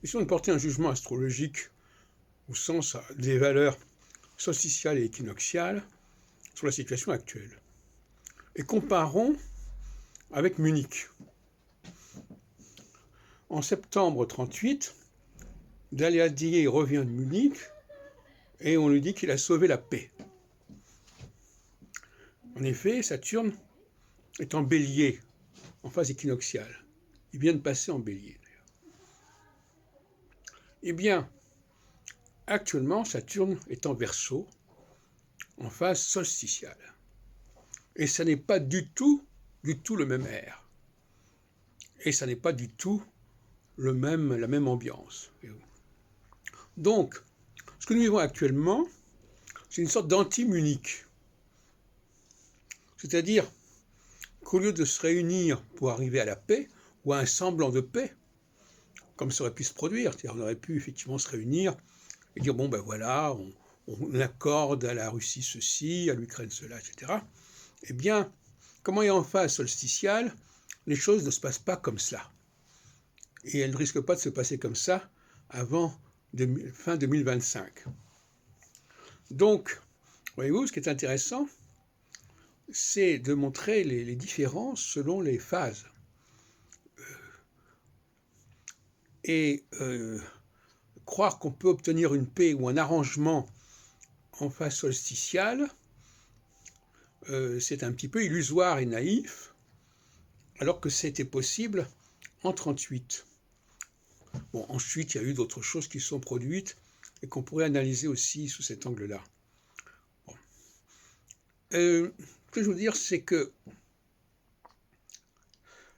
Essayons de porter un jugement astrologique au sens des valeurs solsticiales et équinoxiales sur la situation actuelle. Et comparons avec Munich. En septembre 1938, Daladier revient de Munich et on lui dit qu'il a sauvé la paix. En effet, Saturne est en bélier, en phase équinoxiale. Il vient de passer en bélier, d'ailleurs. Eh bien, actuellement, Saturne est en Verseau, en phase solsticiale. Et ça n'est pas du tout le même air. Et ça n'est pas du tout la même ambiance. Donc, ce que nous vivons actuellement, c'est une sorte d'anti-Munich. C'est-à-dire qu'au lieu de se réunir pour arriver à la paix, ou à un semblant de paix, comme ça aurait pu se produire, c'est-à-dire on aurait pu effectivement se réunir et dire, bon ben voilà, on accorde à la Russie ceci, à l'Ukraine cela, etc. Eh bien, comme on est en phase solsticiale, les choses ne se passent pas comme cela. Et elles ne risquent pas de se passer comme ça avant fin 2025. Donc, voyez-vous, ce qui est intéressant, c'est de montrer les différences selon les phases. Et croire qu'on peut obtenir une paix ou un arrangement en phase solsticiale, c'est un petit peu illusoire et naïf, alors que c'était possible en 1938. Bon, ensuite, il y a eu d'autres choses qui se sont produites et qu'on pourrait analyser aussi sous cet angle-là. Bon. Ce que je veux dire, c'est que,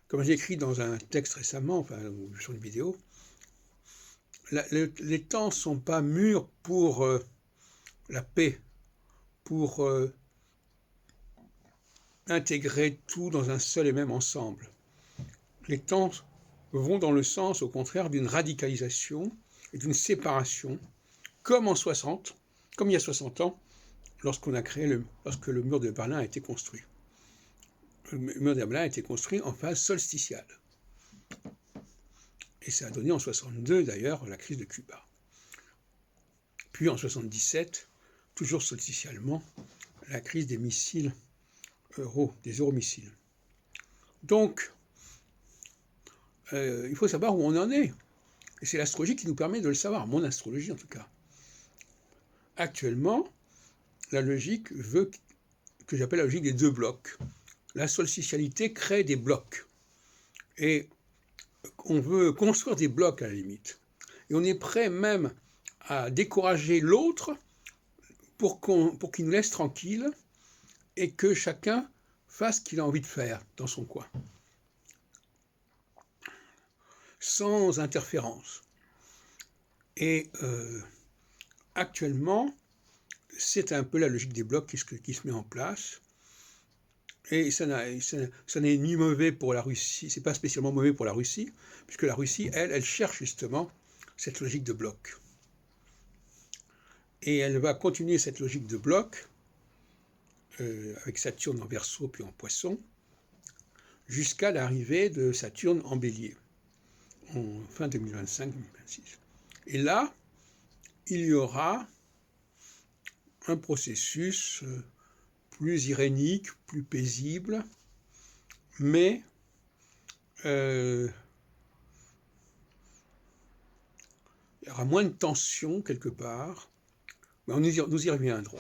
comme j'ai écrit dans un texte récemment, enfin, sur une vidéo, les temps ne sont pas mûrs pour la paix, pour intégrer tout dans un seul et même ensemble. Les temps vont dans le sens, au contraire, d'une radicalisation et d'une séparation, comme il y a 60 ans, lorsque le mur de Berlin a été construit. Le mur de Berlin a été construit en phase solsticiale. Et ça a donné en 1962, d'ailleurs, la crise de Cuba. Puis en 1977, toujours solsticialement, la crise des missiles des euromissiles. Donc, il faut savoir où on en est. Et c'est l'astrologie qui nous permet de le savoir, mon astrologie en tout cas. Actuellement, la logique veut, que j'appelle la logique des deux blocs. La solsticialité crée des blocs. Et on veut construire des blocs à la limite. Et on est prêt même à décourager l'autre pour qu'il nous laisse tranquille et que chacun fasse ce qu'il a envie de faire dans son coin. Sans interférence. Et actuellement, c'est un peu la logique des blocs qui se met en place. Et ça n'est ni mauvais pour la Russie, c'est pas spécialement mauvais pour la Russie, puisque la Russie, elle cherche justement cette logique de bloc. Et elle va continuer cette logique de bloc, avec Saturne en Verseau puis en Poisson, jusqu'à l'arrivée de Saturne en Bélier, en fin 2025-2026. Et là, il y aura un processus plus irénique, plus paisible, mais il y aura moins de tension quelque part, mais nous y reviendrons.